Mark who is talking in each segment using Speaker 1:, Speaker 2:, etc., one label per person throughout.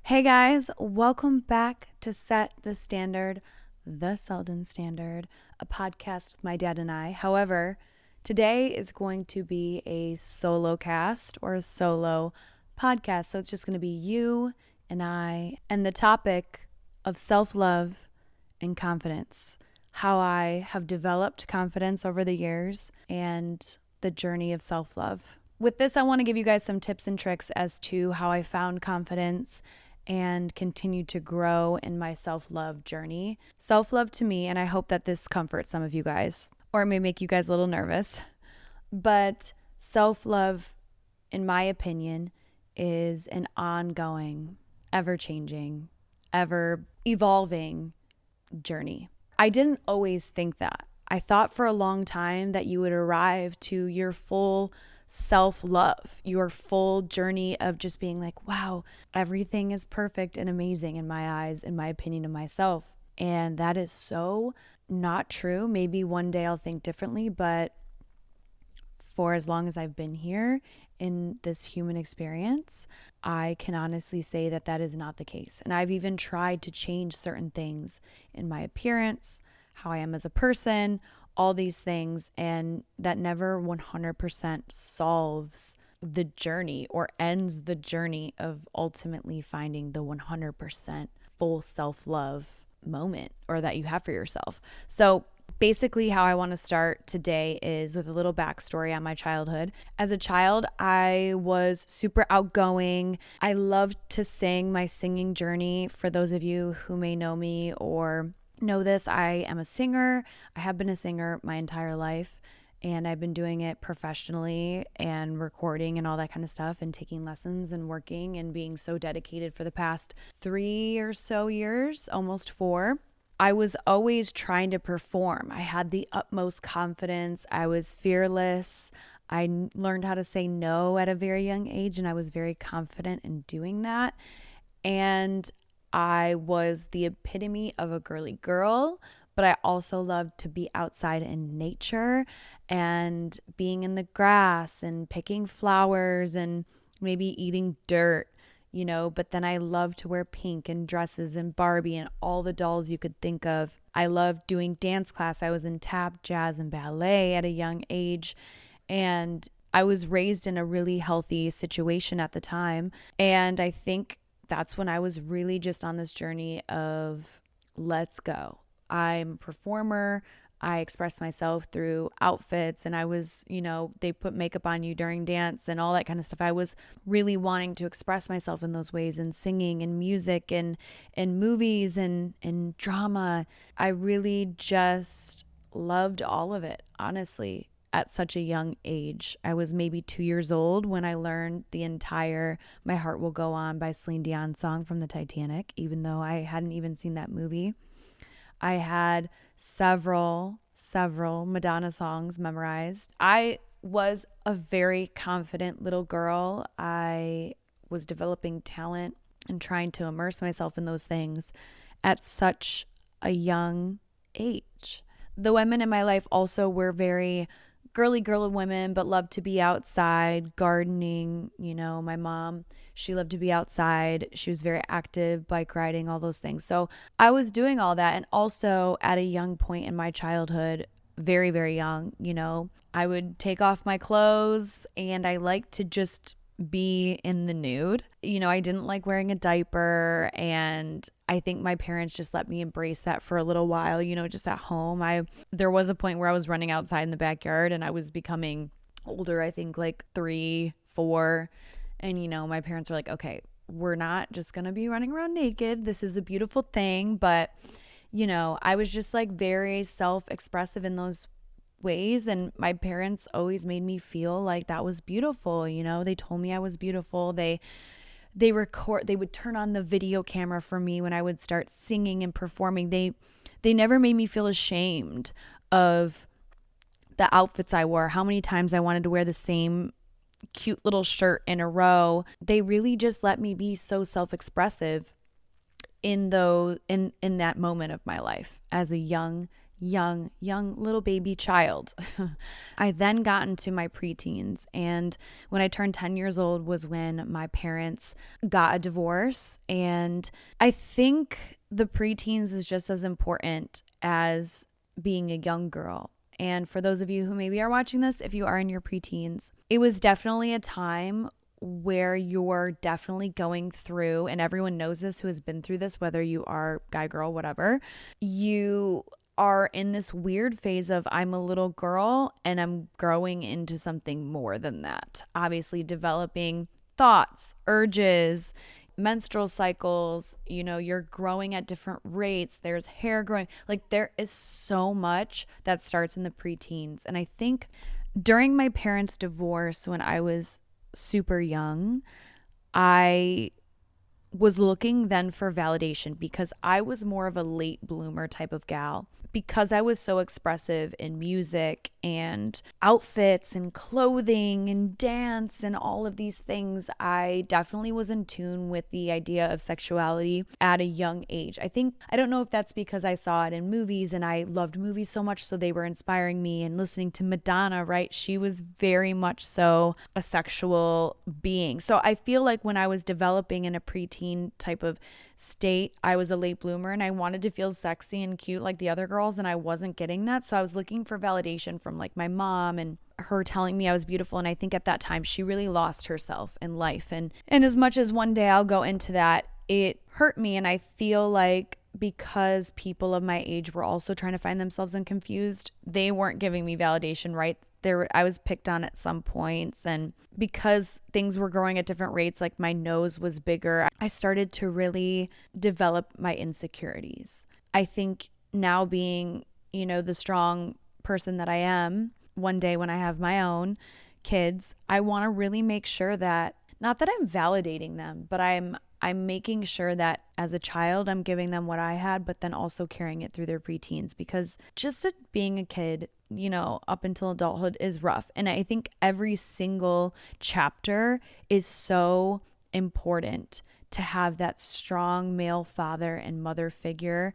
Speaker 1: Hey guys, welcome back to Set the Standard, the Selden Standard, a podcast with my dad and I. However, today is going to be a solo cast or a solo podcast. So it's just going to be you and I and the topic of self-love and confidence, how I have developed confidence over the years and the journey of self-love. With this, I want to give you guys some tips and tricks as to how I found confidence and continue to grow in my self-love journey. Self-love to me, and I hope that this comforts some of you guys, or it may make you guys a little nervous, but self-love, in my opinion, is an ongoing, ever-changing, ever-evolving journey. I didn't always think that. I thought for a long time that you would arrive to your full self-love, your full journey of just being like, wow, everything is perfect and amazing in my eyes, in my opinion of myself. And that is so not true. Maybe one day I'll think differently, but for as long as I've been here in this human experience, I can honestly say that that is not the case. And I've even tried to change certain things in my appearance, how I am as a person, all these things, and that never 100% solves the journey or ends the journey of ultimately finding the 100% full self-love moment or that you have for yourself. So basically how I want to start today is with a little backstory on my childhood. As a child, I was super outgoing. I loved to sing. My singing journey, for those of you who may know me or know this, I am a singer. I have been a singer my entire life, and I've been doing it professionally and recording and all that kind of stuff and taking lessons and working and being so dedicated for the past 3 or so years, almost 4. I was always trying to perform. I had the utmost confidence. I was fearless. I learned how to say no at a very young age, and I was very confident in doing that. And I was the epitome of a girly girl, but I also loved to be outside in nature and being in the grass and picking flowers and maybe eating dirt, but then I loved to wear pink and dresses and Barbie and all the dolls you could think of. I loved doing dance class. I was in tap, jazz, and ballet at a young age, and I was raised in a really healthy situation at the time, and I think that's when I was really just on this journey of let's go. I'm a performer. I express myself through outfits, and I was, they put makeup on you during dance and all that kind of stuff. I was really wanting to express myself in those ways, and singing and music and movies and drama. I really just loved all of it, honestly. At such a young age. I was maybe 2 years old when I learned the entire My Heart Will Go On by Celine Dion song from the Titanic, even though I hadn't even seen that movie. I had several Madonna songs memorized. I was a very confident little girl. I was developing talent and trying to immerse myself in those things at such a young age. The women in my life also were very girly women, but loved to be outside, gardening. My mom, she loved to be outside. She was very active, bike riding, all those things. So I was doing all that. And also at a young point in my childhood, very, very young, I would take off my clothes and I liked to just be in the nude. I didn't like wearing a diaper, and I think my parents just let me embrace that for a little while, just at home. There was a point where I was running outside in the backyard and I was becoming older, I think like 3, 4. And, my parents were like, okay, we're not just going to be running around naked. This is a beautiful thing. But, I was just like very self-expressive in those ways, and my parents always made me feel like that was beautiful. They told me I was beautiful. They would turn on the video camera for me when I would start singing and performing. They never made me feel ashamed of the outfits I wore, how many times I wanted to wear the same cute little shirt in a row. They really just let me be so self-expressive in that moment of my life as a young young little baby child. I then got into my preteens, and when I turned 10 years old was when my parents got a divorce. And I think the preteens is just as important as being a young girl. And for those of you who maybe are watching this, if you are in your preteens, it was definitely a time where you're definitely going through, and everyone knows this who has been through this, whether you are guy, girl, whatever, you are in this weird phase of I'm a little girl and I'm growing into something more than that. Obviously developing thoughts, urges, menstrual cycles, you're growing at different rates. There's hair growing. Like there is so much that starts in the preteens. And I think during my parents' divorce, when I was super young, I was looking then for validation because I was more of a late bloomer type of gal. Because I was so expressive in music and outfits and clothing and dance and all of these things, I definitely was in tune with the idea of sexuality at a young age. I don't know if that's because I saw it in movies and I loved movies so much, so they were inspiring me, and listening to Madonna, right? She was very much so a sexual being. So I feel like when I was developing in a preteen type of state, I was a late bloomer and I wanted to feel sexy and cute like the other girls, and I wasn't getting that. So I was looking for validation from like my mom and her telling me I was beautiful. And I think at that time she really lost herself in life. And as much as one day I'll go into that, it hurt me. And I feel like because people of my age were also trying to find themselves and confused, they weren't giving me validation, right? I was picked on at some points, and because things were growing at different rates, like my nose was bigger, I started to really develop my insecurities. I think now being, the strong person that I am, one day when I have my own kids, I want to really make sure that, not that I'm validating them, but I'm making sure that as a child, I'm giving them what I had, but then also carrying it through their preteens, because just being a kid, up until adulthood is rough. And I think every single chapter is so important to have that strong male father and mother figure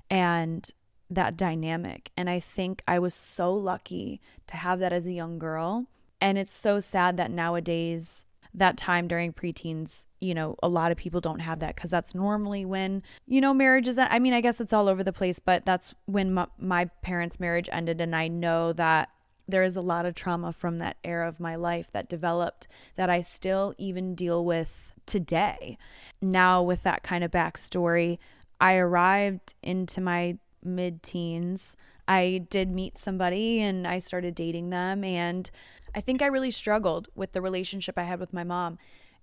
Speaker 1: and that dynamic. And I think I was so lucky to have that as a young girl. And it's so sad that nowadays, that time during preteens, a lot of people don't have that, because that's normally when, marriage is, I mean, I guess it's all over the place, but that's when my parents' marriage ended. And I know that there is a lot of trauma from that era of my life that developed that I still even deal with today. Now, with that kind of backstory, I arrived into my mid-teens. I did meet somebody and I started dating them, and I think I really struggled with the relationship I had with my mom,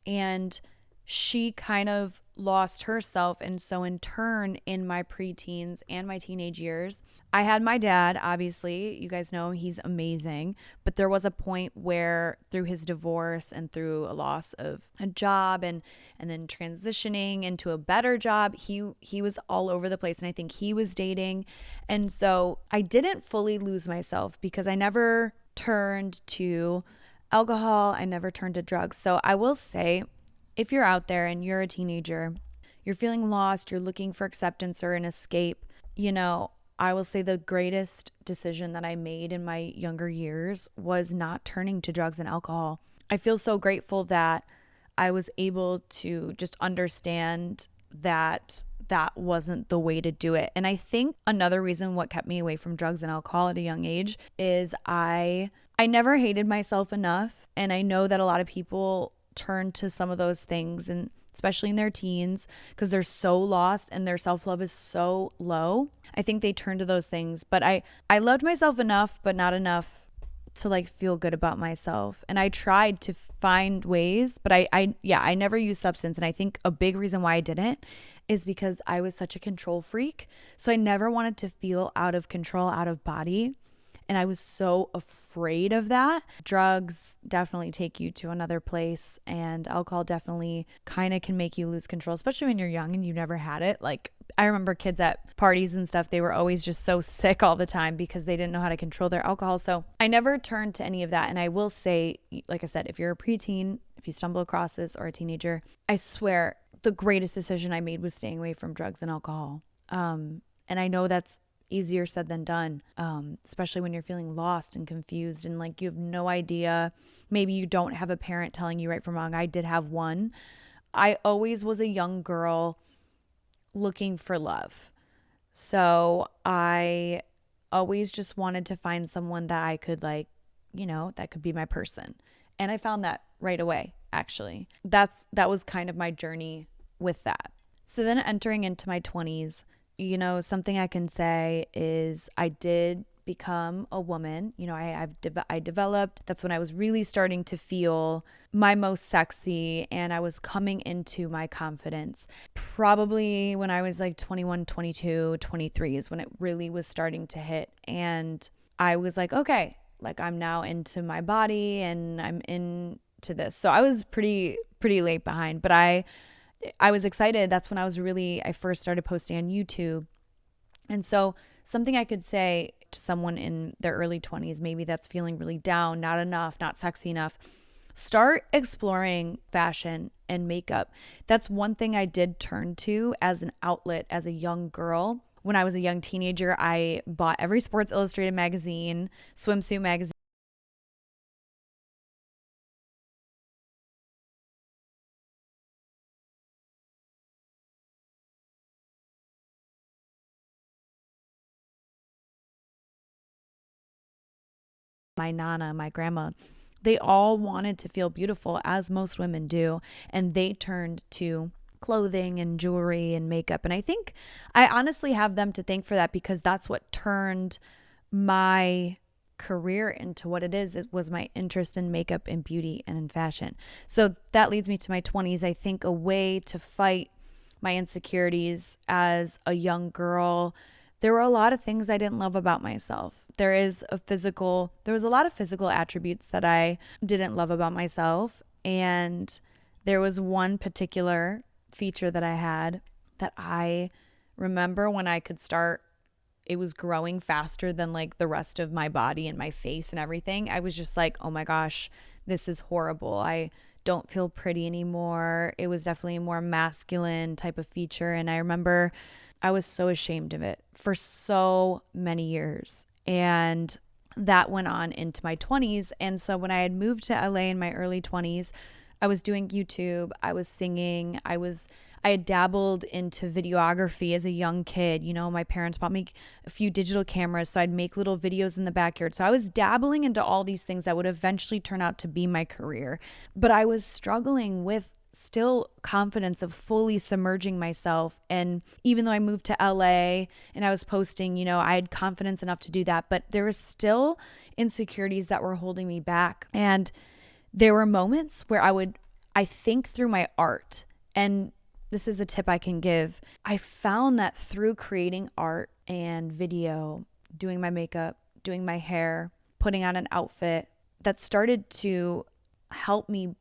Speaker 1: and she kind of lost herself. And so in turn, in my preteens and my teenage years, I had my dad. Obviously, you guys know he's amazing, but there was a point where through his divorce and through a loss of a job and then transitioning into a better job, he was all over the place, and I think he was dating. And so I didn't fully lose myself because I never turned to alcohol. I never turned to drugs. So I will say, if you're out there and you're a teenager, you're feeling lost, you're looking for acceptance or an escape, I will say the greatest decision that I made in my younger years was not turning to drugs and alcohol. I feel so grateful that I was able to just understand that that wasn't the way to do it. And I think another reason what kept me away from drugs and alcohol at a young age is I never hated myself enough. And I know that a lot of people turn to some of those things, and especially in their teens, because they're so lost and their self-love is so low. I think they turn to those things. But I loved myself enough, but not enough to feel good about myself. And I tried to find ways, but I never used substance. And I think a big reason why I didn't is because I was such a control freak. So I never wanted to feel out of control, out of body. And I was so afraid of that. Drugs definitely take you to another place, and alcohol definitely kind of can make you lose control, especially when you're young and you've never had it. I remember kids at parties and stuff, they were always just so sick all the time because they didn't know how to control their alcohol. So I never turned to any of that. And I will say, like I said, if you're a preteen, if you stumble across this, or a teenager, I swear the greatest decision I made was staying away from drugs and alcohol. And I know that's easier said than done, especially when you're feeling lost and confused and like you have no idea. Maybe you don't have a parent telling you right from wrong. I did have one. I always was a young girl looking for love. So I always just wanted to find someone that I could like, that could be my person. And I found that right away, actually. That was kind of my journey with that. So then entering into my 20s, something I can say is I did become a woman. I developed. That's when I was really starting to feel my most sexy and I was coming into my confidence. Probably when I was like 21, 22, 23 is when it really was starting to hit. And I was like, okay, like I'm now into my body and I'm into this. So I was pretty late behind, but I was excited. That's when I first started posting on YouTube. And so something I could say to someone in their early 20s, maybe that's feeling really down, not enough, not sexy enough, start exploring fashion and makeup. That's one thing I did turn to as an outlet as a young girl. When I was a young teenager, I bought every Sports Illustrated magazine, swimsuit magazine. My nana, my grandma, they all wanted to feel beautiful, as most women do, and they turned to clothing and jewelry and makeup. And I think I honestly have them to thank for that, because that's what turned my career into what it is. It was my interest in makeup and beauty and in fashion. So that leads me to my 20s. I think a way to fight my insecurities as a young girl, there were a lot of things I didn't love about myself. There was a lot of physical attributes that I didn't love about myself. And there was one particular feature that I had that I remember when I could start, it was growing faster than like the rest of my body and my face and everything. I was just like, oh my gosh, this is horrible. I don't feel pretty anymore. It was definitely a more masculine type of feature. And I remember I was so ashamed of it for so many years. And that went on into my 20s. And so when I had moved to LA in my early 20s, I was doing YouTube, I was singing, I had dabbled into videography as a young kid. My parents bought me a few digital cameras, so I'd make little videos in the backyard. So I was dabbling into all these things that would eventually turn out to be my career. But I was struggling with still confidence of fully submerging myself. And even though I moved to LA and I was posting, I had confidence enough to do that, but there was still insecurities that were holding me back. And there were moments where I think through my art, and this is a tip I can give. I found that through creating art and video, doing my makeup, doing my hair, putting on an outfit, that started to help me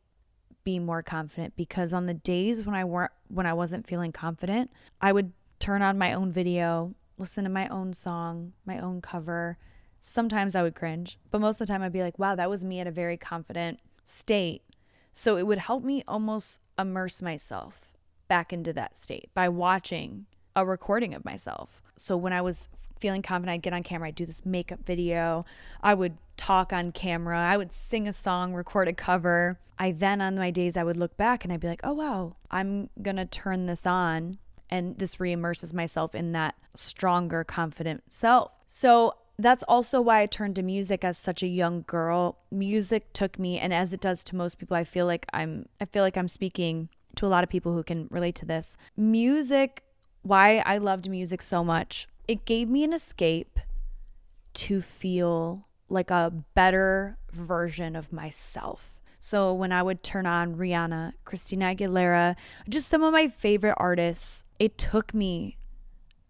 Speaker 1: be more confident, because on the days when I wasn't feeling confident, I would turn on my own video, listen to my own song, my own cover. Sometimes I would cringe, but most of the time I'd be like, wow, that was me at a very confident state. So it would help me almost immerse myself back into that state by watching a recording of myself. So when I was feeling confident, I'd get on camera, I'd do this makeup video, I would talk on camera, I would sing a song, record a cover. On my days, I would look back and I'd be like, oh wow, I'm gonna turn this on, and this re-immerses myself in that stronger, confident self. So that's also why I turned to music as such a young girl. Music took me, and as it does to most people, I feel like I'm speaking to a lot of people who can relate to this. Music, why I loved music so much, it gave me an escape to feel like a better version of myself. So when I would turn on Rihanna, Christina Aguilera, just some of my favorite artists, it took me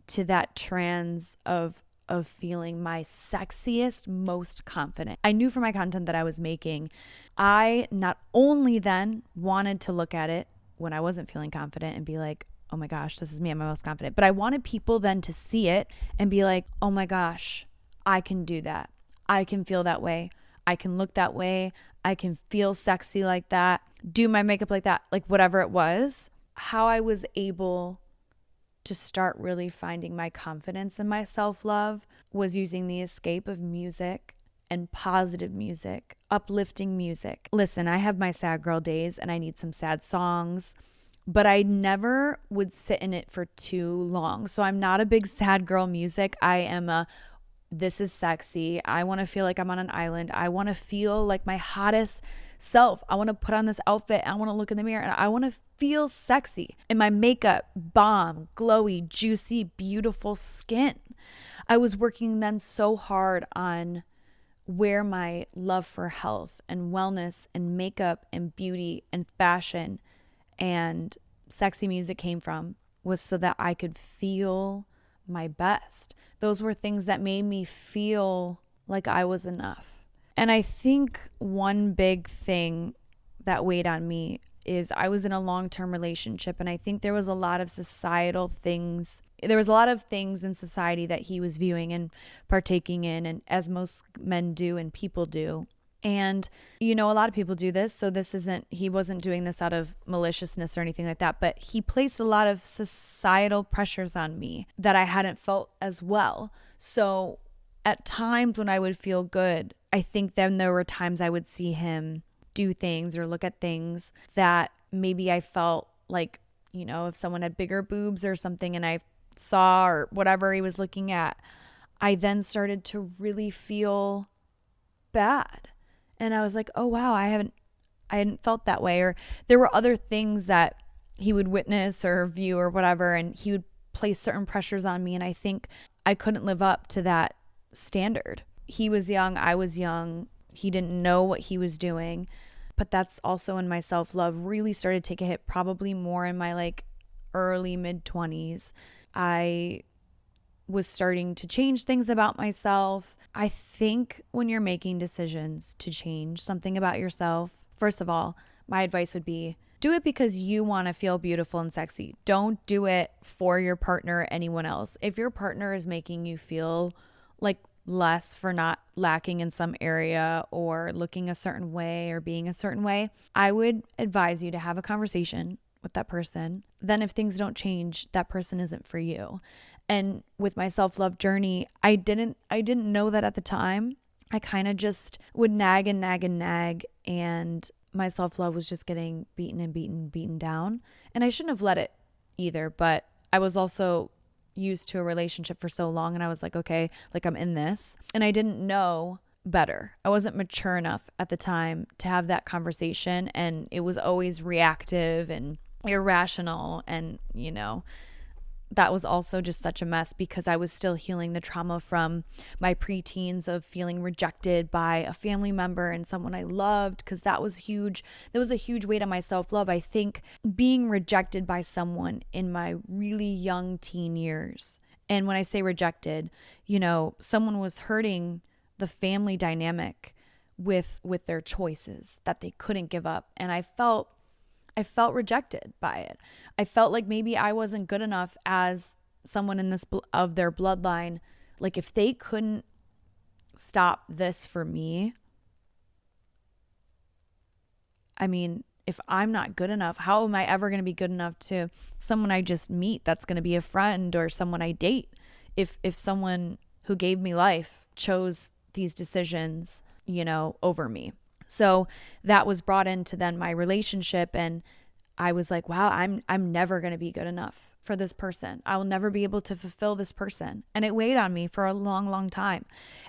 Speaker 1: to that trance of feeling my sexiest, most confident. I knew from my content that I was making, I not only then wanted to look at it when I wasn't feeling confident and be like, oh my gosh, this is me, I'm my most confident. But I wanted people then to see it and be like, oh my gosh, I can do that. I can feel that way. I can look that way. I can feel sexy like that. Do my makeup like that, like whatever it was. How I was able to start really finding my confidence and my self-love was using the escape of music and positive music, uplifting music. Listen, I have my sad girl days and I need some sad songs, but I never would sit in it for too long. So I'm not a big sad girl music. I am this is sexy. I want to feel like I'm on an island. I want to feel like my hottest self. I want to put on this outfit. I want to look in the mirror and I want to feel sexy. And my makeup, bomb, glowy, juicy, beautiful skin. I was working then so hard on where my love for health and wellness and makeup and beauty and fashion and sexy music came from, was so that I could feel my best. Those were things that made me feel like I was enough. And I think one big thing that weighed on me is I was in a long-term relationship, and I think there was a lot of societal things. There was a lot of things in society that he was viewing and partaking in, and as most men do and people do. And, a lot of people do this. So he wasn't doing this out of maliciousness or anything like that, but he placed a lot of societal pressures on me that I hadn't felt as well. So at times when I would feel good, I think then there were times I would see him do things or look at things that maybe I felt like, if someone had bigger boobs or something and I saw or whatever he was looking at, I then started to really feel bad. And I was like, oh, wow, I hadn't felt that way. Or there were other things that he would witness or view or whatever, and he would place certain pressures on me. And I think I couldn't live up to that standard. He was young. I was young. He didn't know what he was doing. But that's also when my self-love really started to take a hit, probably more in my early mid-20s. I was starting to change things about myself. I think when you're making decisions to change something about yourself, first of all, my advice would be do it because you want to feel beautiful and sexy. Don't do it for your partner or anyone else. If your partner is making you feel like less for not lacking in some area or looking a certain way or being a certain way, I would advise you to have a conversation with that person. Then if things don't change, that person isn't for you. And with my self-love journey, I didn't know that at the time. I kind of just would nag and nag and nag, and my self-love was just getting beaten down. And I shouldn't have let it either, but I was also used to a relationship for so long, and I was like, okay, I'm in this. And I didn't know better. I wasn't mature enough at the time to have that conversation, and it was always reactive and irrational, and that was also just such a mess because I was still healing the trauma from my preteens of feeling rejected by a family member and someone I loved, because that was huge. There was a huge weight on my self-love. I think being rejected by someone in my really young teen years, and when I say rejected, someone was hurting the family dynamic with their choices that they couldn't give up, and I felt rejected by it. I felt like maybe I wasn't good enough as someone in this of their bloodline. Like if they couldn't stop this for me, I mean, if I'm not good enough, how am I ever going to be good enough to someone I just meet that's going to be a friend or someone I date? If someone who gave me life chose these decisions, over me. So that was brought into then my relationship, and I was like, wow, I'm never going to be good enough for this person. I will never be able to fulfill this person. And it weighed on me for a long, long time.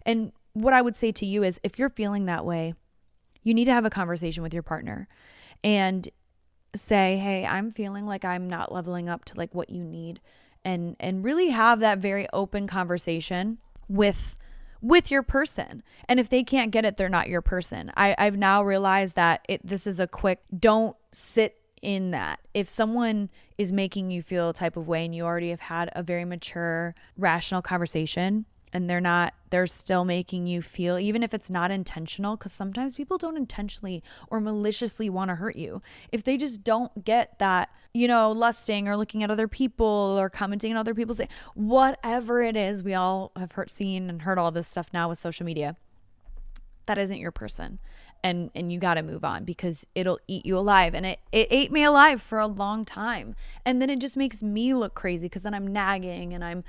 Speaker 1: And what I would say to you is if you're feeling that way, you need to have a conversation with your partner and say, hey, I'm feeling like I'm not leveling up to what you need, and really have that very open conversation with your person. And if they can't get it, they're not your person. I've now realized that this is don't sit in that. If someone is making you feel a type of way and you already have had a very mature, rational conversation, and they're still making you feel, even if it's not intentional, because sometimes people don't intentionally or maliciously want to hurt you. If they just don't get that, lusting or looking at other people or commenting on other people's, whatever it is, we all have seen and heard all this stuff now with social media. That isn't your person. and you got to move on because it'll eat you alive. And it ate me alive for a long time. And then it just makes me look crazy because then I'm nagging and I'm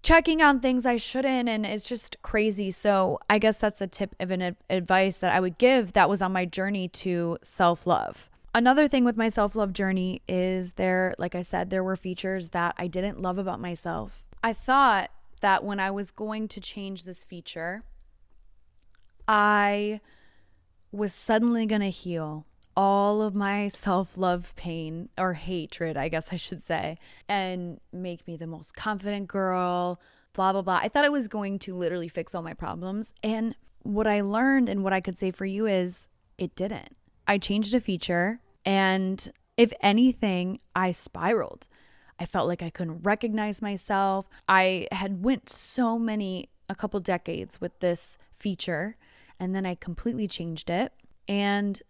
Speaker 1: checking on things I shouldn't, and it's just crazy. So I guess that's a tip of an advice that I would give that was on my journey to self-love. Another thing with my self-love journey is like I said, there were features that I didn't love about myself. I thought that when I was going to change this feature, I was suddenly going to heal all of my self-love pain or hatred, I guess I should say, and make me the most confident girl, blah, blah, blah. I thought it was going to literally fix all my problems. And what I learned and what I could say for you is it didn't. I changed a feature, and if anything, I spiraled. I felt like I couldn't recognize myself. I had went a couple decades with this feature, and then I completely changed it, and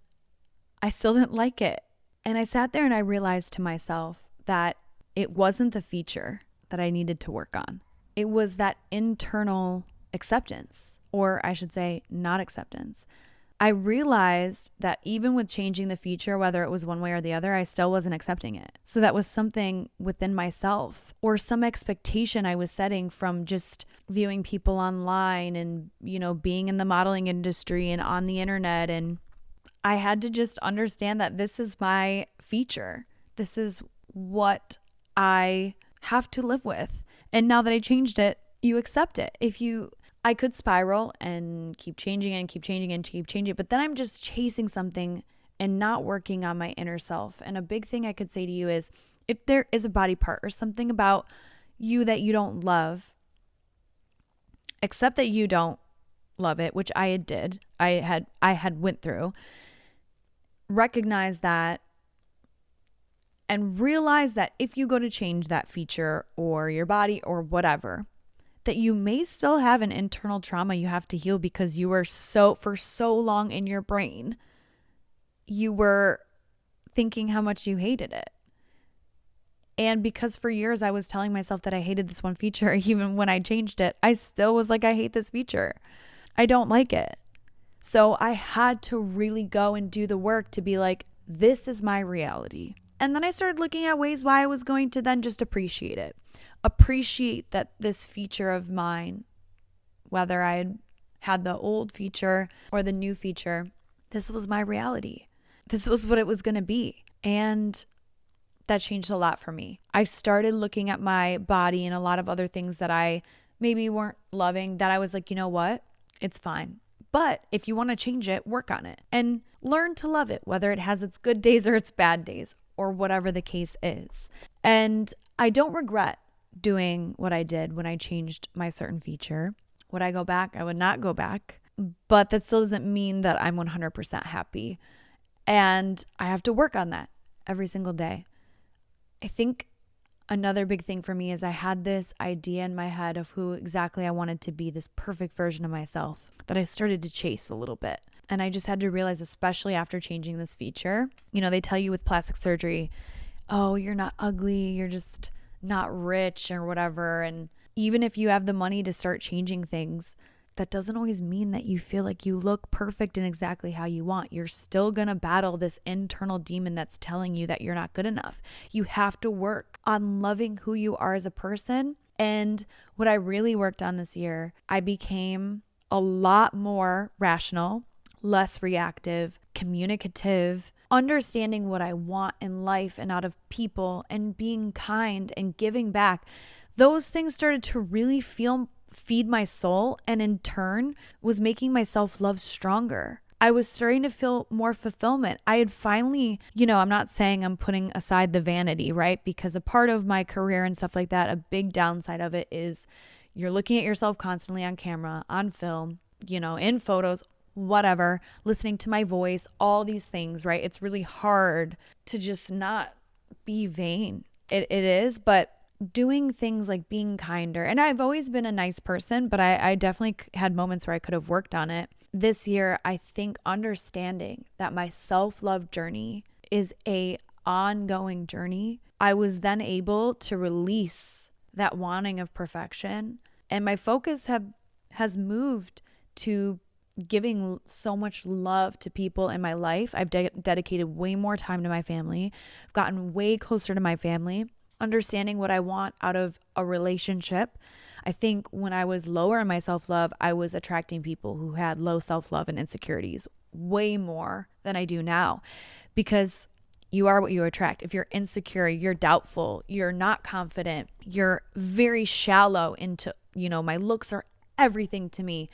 Speaker 1: I still didn't like it. And I sat there and I realized to myself that it wasn't the feature that I needed to work on. It was that internal acceptance, or I should say not acceptance. I realized that even with changing the feature, whether it was one way or the other, I still wasn't accepting it. So that was something within myself or some expectation I was setting from just viewing people online and, being in the modeling industry and on the internet. And I had to just understand that this is my feature. This is what I have to live with. And now that I changed it, you accept it. I could spiral and keep changing and keep changing and keep changing, but then I'm just chasing something and not working on my inner self. And a big thing I could say to you is if there is a body part or something about you that you don't love, accept that you don't love it, which I did. I had went through. Recognize that and realize that if you go to change that feature or your body or whatever, that you may still have an internal trauma you have to heal because you were for so long in your brain, you were thinking how much you hated it. And because for years I was telling myself that I hated this one feature, even when I changed it, I still was like, I hate this feature. I don't like it. So I had to really go and do the work to be like, this is my reality. And then I started looking at ways why I was going to then just appreciate it. Appreciate that this feature of mine, whether I had the old feature or the new feature, this was my reality. This was what it was going to be. And that changed a lot for me. I started looking at my body and a lot of other things that I maybe weren't loving, that I was like, you know what? It's fine. But if you want to change it, work on it and learn to love it, whether it has its good days or its bad days or whatever the case is. And I don't regret doing what I did when I changed my certain feature. Would I go back? I would not go back. But that still doesn't mean that I'm 100% happy. And I have to work on that every single day. I think another big thing for me is I had this idea in my head of who exactly I wanted to be, this perfect version of myself that I started to chase a little bit. And I just had to realize, especially after changing this feature, they tell you with plastic surgery, oh, you're not ugly, you're just not rich or whatever. And even if you have the money to start changing things, that doesn't always mean that you feel like you look perfect and exactly how you want. You're still going to battle this internal demon that's telling you that you're not good enough. You have to work on loving who you are as a person. And what I really worked on this year, I became a lot more rational, less reactive, communicative, understanding what I want in life and out of people, and being kind and giving back. Those things started to really feed my soul, and in turn was making my self-love stronger. I was starting to feel more fulfillment. I had finally, I'm not saying I'm putting aside the vanity, right? Because a part of my career and stuff like that, a big downside of it is you're looking at yourself constantly on camera, on film, in photos, whatever, listening to my voice, all these things, right? It's really hard to just not be vain. It is, but doing things like being kinder. And I've always been a nice person, but I definitely had moments where I could have worked on it. This year, I think understanding that my self-love journey is a ongoing journey, I was then able to release that wanting of perfection. And my focus has moved to giving so much love to people in my life. I've dedicated way more time to my family. I've gotten way closer to my family, understanding what I want out of a relationship. I think when I was lower in my self-love, I was attracting people who had low self-love and insecurities way more than I do now, because you are what you attract. If you're insecure, you're doubtful, you're not confident, you're very shallow into, my looks are everything to me,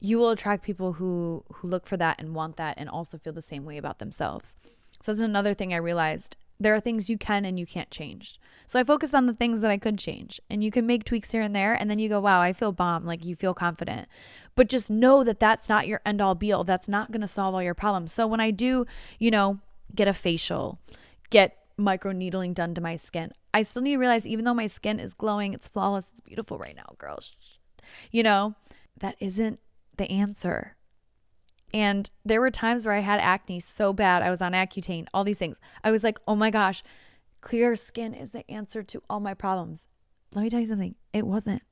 Speaker 1: you will attract people who look for that and want that and also feel the same way about themselves. So that's another thing I realized. There are things you can and you can't change. So I focused on the things that I could change, and you can make tweaks here and there, and then you go, wow, I feel bomb. Like, you feel confident, but just know that that's not your end all be all. That's not going to solve all your problems. So when I do, get a facial, get micro needling done to my skin, I still need to realize, even though my skin is glowing, it's flawless, it's beautiful right now, girls, that isn't the answer. And there were times where I had acne so bad, I was on Accutane, all these things. I was like, oh my gosh, clear skin is the answer to all my problems. Let me tell you something. It wasn't.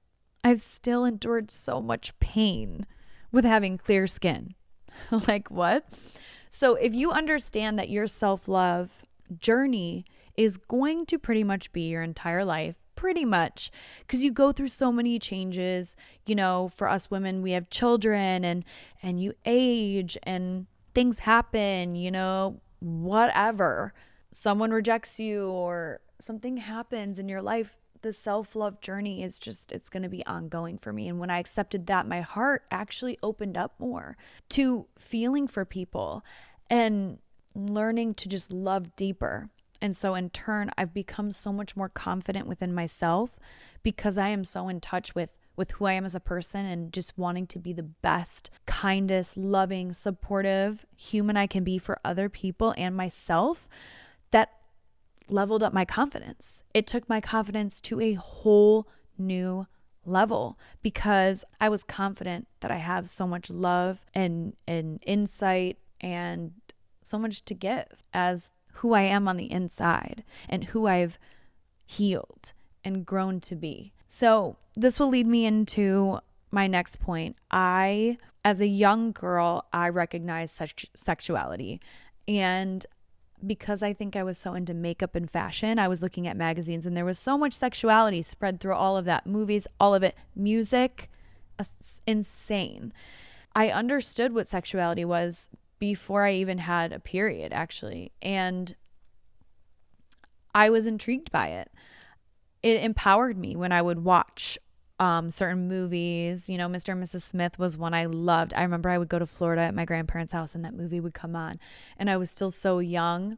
Speaker 1: I've still endured so much pain with having clear skin. Like, what? So if you understand that your self-love journey is going to pretty much be your entire life, pretty much, because you go through so many changes. For us women, we have children and you age and things happen, whatever. Someone rejects you or something happens in your life. The self-love journey is it's going to be ongoing for me. And when I accepted that, my heart actually opened up more to feeling for people and learning to just love deeper. And so in turn, I've become so much more confident within myself because I am so in touch with who I am as a person and just wanting to be the best, kindest, loving, supportive human I can be for other people and myself. That leveled up my confidence. It took my confidence to a whole new level because I was confident that I have so much love and insight and so much to give as who I am on the inside and who I've healed and grown to be. So this will lead me into my next point. As a young girl, I recognized sexuality. And because I think I was so into makeup and fashion, I was looking at magazines and there was so much sexuality spread through all of that. Movies, all of it. Music, insane. I understood what sexuality was before I even had a period, actually. And I was intrigued by it. It empowered me when I would watch certain movies. Mr. and Mrs. Smith was one I loved. I remember I would go to Florida at my grandparents' house and that movie would come on. And I was still so young.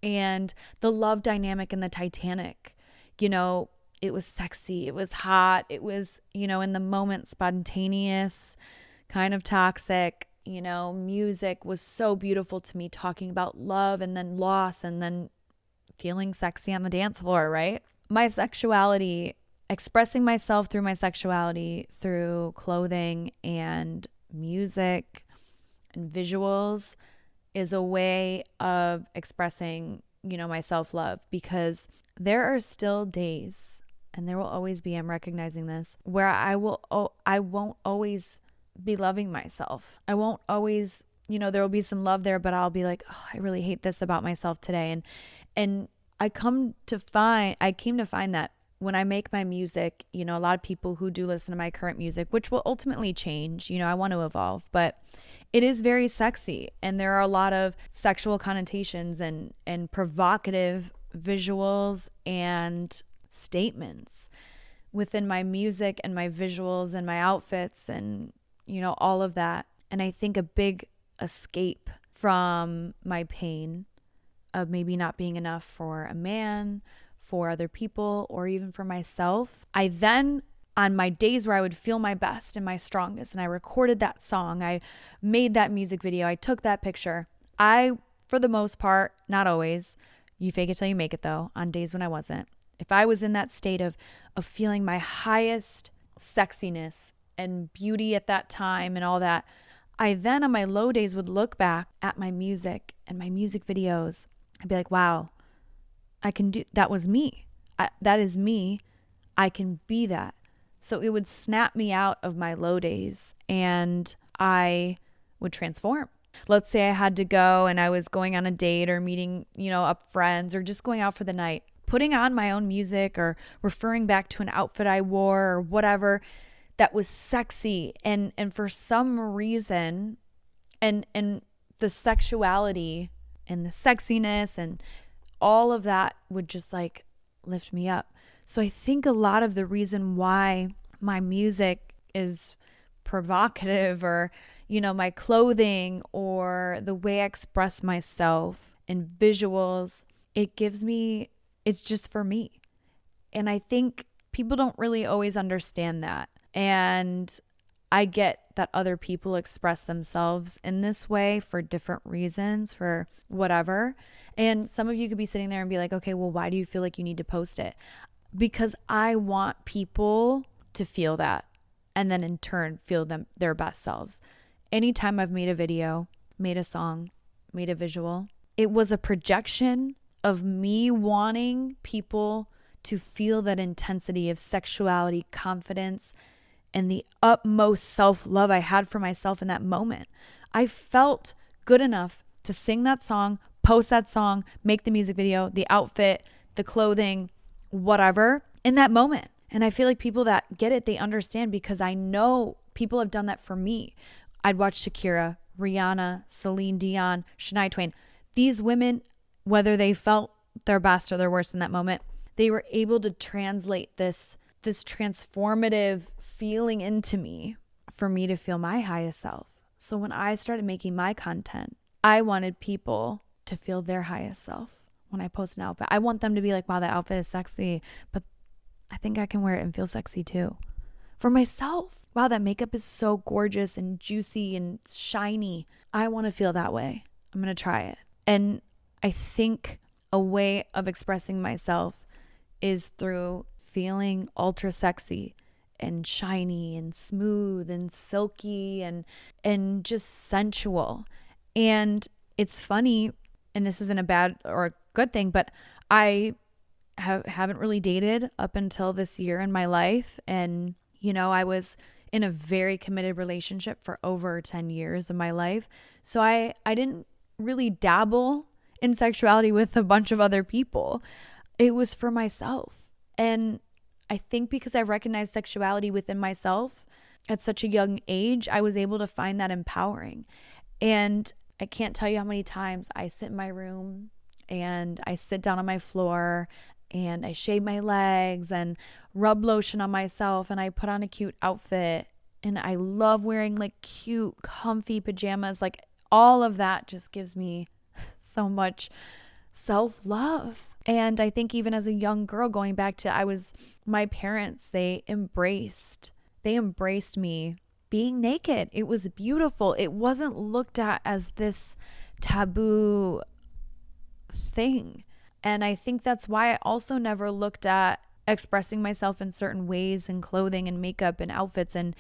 Speaker 1: And the love dynamic in the Titanic, it was sexy. It was hot. It was, in the moment, spontaneous, kind of toxic. Music was so beautiful to me, talking about love and then loss and then feeling sexy on the dance floor, right? My sexuality, expressing myself through my sexuality, through clothing and music and visuals is a way of expressing, my self-love, because there are still days, and there will always be, I'm recognizing this, where I won't always be loving myself. I won't always, there will be some love there, but I'll be like, oh, I really hate this about myself today. And I came to find that when I make my music, a lot of people who do listen to my current music, which will ultimately change, I want to evolve, but it is very sexy. And there are a lot of sexual connotations and provocative visuals and statements within my music and my visuals and my outfits and, all of that. And I think a big escape from my pain of maybe not being enough for a man, for other people, or even for myself. I then, on my days where I would feel my best and my strongest, and I recorded that song, I made that music video, I took that picture. I, for the most part, not always, you fake it till you make it though, on days when I wasn't. If I was in that state of feeling my highest sexiness and beauty at that time and all that, I then on my low days would look back at my music and my music videos. I'd be like, wow, that was me. That is me. I can be that. So it would snap me out of my low days. And I would transform. Let's say I had to go and I was going on a date or meeting, up friends or just going out for the night. Putting on my own music or referring back to an outfit I wore or whatever that was sexy. And for some reason, and the sexuality and the sexiness and all of that would just like lift me up. So I think a lot of the reason why my music is provocative or, my clothing or the way I express myself in visuals, it's just for me. And I think people don't really always understand that. And I get that other people express themselves in this way for different reasons, for whatever. And some of you could be sitting there and be like, okay, well, why do you feel like you need to post it? Because I want people to feel that and then in turn feel their best selves. Anytime I've made a video, made a song, made a visual, it was a projection of me wanting people to feel that intensity of sexuality, confidence, and the utmost self-love I had for myself in that moment. I felt good enough to sing that song, post that song, make the music video, the outfit, the clothing, whatever, in that moment. And I feel like people that get it, they understand because I know people have done that for me. I'd watch Shakira, Rihanna, Celine Dion, Shania Twain. These women, whether they felt their best or their worst in that moment, they were able to translate this transformative feeling into me for me to feel my highest self. So when I started making my content, I wanted people to feel their highest self when I post an outfit. I want them to be like, wow, that outfit is sexy, but I think I can wear it and feel sexy too. For myself, wow, that makeup is so gorgeous and juicy and shiny. I want to feel that way. I'm going to try it. And I think a way of expressing myself is through feeling ultra sexy and shiny and smooth and silky and just sensual. And it's funny, and this isn't a bad or a good thing, but I haven't really dated up until this year in my life. And, I was in a very committed relationship for over 10 years of my life. So I didn't really dabble in sexuality with a bunch of other people. It was for myself. And I think because I recognized sexuality within myself at such a young age, I was able to find that empowering. And I can't tell you how many times I sit in my room and I sit down on my floor and I shave my legs and rub lotion on myself and I put on a cute outfit and I love wearing like cute, comfy pajamas. Like all of that just gives me so much self-love. And I think even as a young girl, going back to my parents, they embraced me being naked. It was beautiful. It wasn't looked at as this taboo thing. And I think that's why I also never looked at expressing myself in certain ways and clothing and makeup and outfits and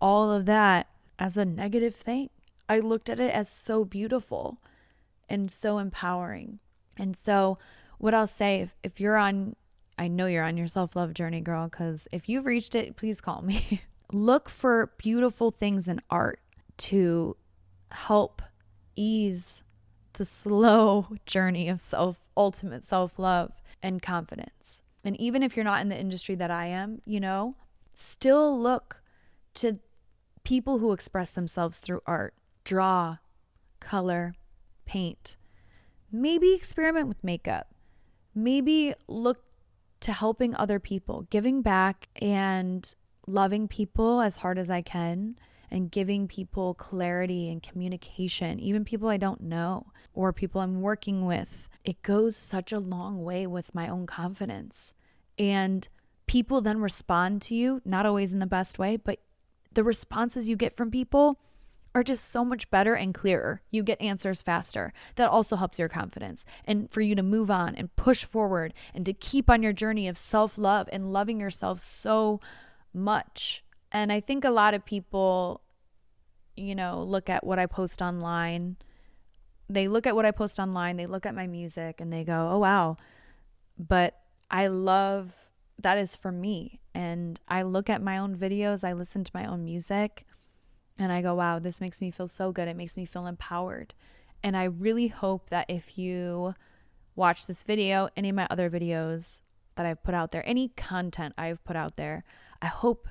Speaker 1: all of that as a negative thing. I looked at it as so beautiful and so empowering. And so what I'll say, if you're I know you're on your self-love journey, girl, because if you've reached it, please call me. Look for beautiful things in art to help ease the slow journey of ultimate self-love and confidence. And even if you're not in the industry that I am, still look to people who express themselves through art. Draw, color, paint. Maybe experiment with makeup. Maybe look to helping other people, giving back and loving people as hard as I can and giving people clarity and communication, even people I don't know or people I'm working with. It goes such a long way with my own confidence. And people then respond to you, not always in the best way, but the responses you get from people are just so much better and clearer. You get answers faster. That also helps your confidence and for you to move on and push forward and to keep on your journey of self-love and loving yourself so much. And I think a lot of people, look at what I post online. They look at what I post online, they look at my music and they go, oh, wow. But I love that is for me. And I look at my own videos, I listen to my own music, And I go, wow, this makes me feel so good. It makes me feel empowered. And I really hope that if you watch this video, any of my other videos that I've put out there, any content I've put out there, I hope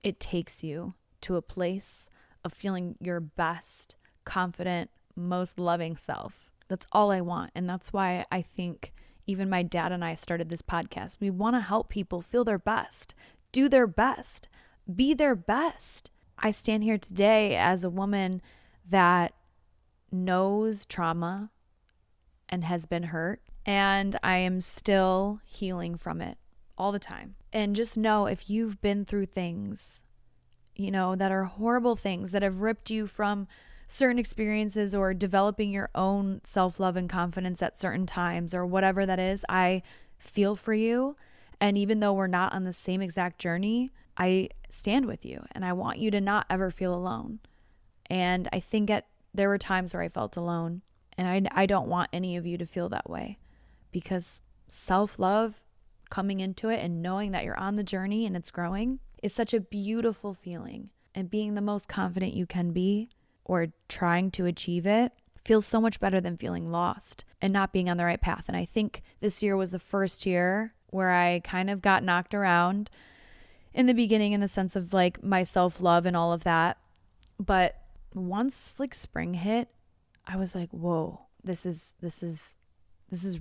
Speaker 1: it takes you to a place of feeling your best, confident, most loving self. That's all I want. And that's why I think even my dad and I started this podcast. We want to help people feel their best, do their best, be their best. I stand here today as a woman that knows trauma and has been hurt, and I am still healing from it all the time. And just know, if you've been through things, that are horrible things that have ripped you from certain experiences or developing your own self-love and confidence at certain times or whatever that is, I feel for you. And even though we're not on the same exact journey, I stand with you, and I want you to not ever feel alone. And I think there were times where I felt alone, and I don't want any of you to feel that way, because self-love, coming into it and knowing that you're on the journey and it's growing, is such a beautiful feeling. And being the most confident you can be, or trying to achieve it, feels so much better than feeling lost and not being on the right path. And I think this year was the first year where I kind of got knocked around in the beginning in the sense of like my self-love and all of that. But once like spring hit, I was like, whoa, this is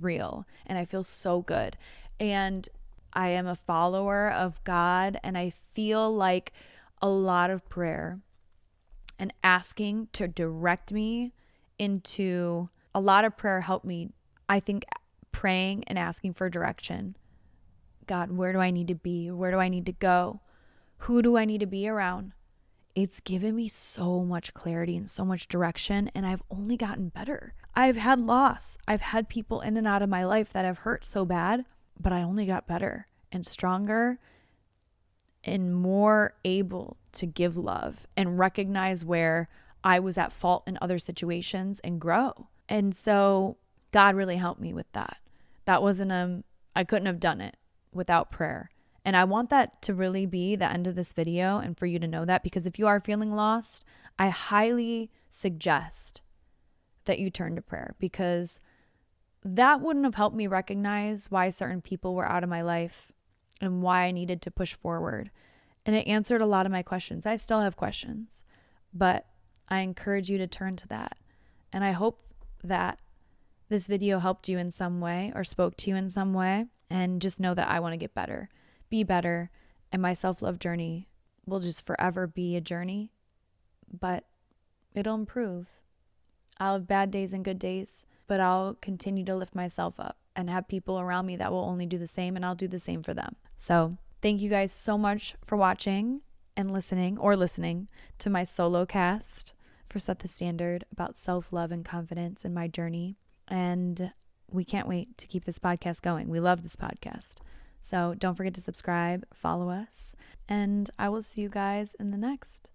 Speaker 1: real. And I feel so good. And I am a follower of God, and I feel like a lot of prayer and asking to direct me into a lot of prayer helped me. I think praying and asking for direction. God, where do I need to be? Where do I need to go? Who do I need to be around? It's given me so much clarity and so much direction, and I've only gotten better. I've had loss. I've had people in and out of my life that have hurt so bad, but I only got better and stronger and more able to give love and recognize where I was at fault in other situations and grow. And so God really helped me with that. That wasn't I couldn't have done it without prayer. And I want that to really be the end of this video, and for you to know that, because if you are feeling lost, I highly suggest that you turn to prayer, because that wouldn't have helped me recognize why certain people were out of my life and why I needed to push forward. And it answered a lot of my questions. I still have questions, but I encourage you to turn to that. And I hope that this video helped you in some way or spoke to you in some way. And just know that I want to get better, be better. And my self-love journey will just forever be a journey, but it'll improve. I'll have bad days and good days, but I'll continue to lift myself up and have people around me that will only do the same, and I'll do the same for them. So thank you guys so much for watching and listening to my solo cast for Set the Standard about self-love and confidence in my journey. And we can't wait to keep this podcast going. We love this podcast. So don't forget to subscribe, follow us, and I will see you guys in the next.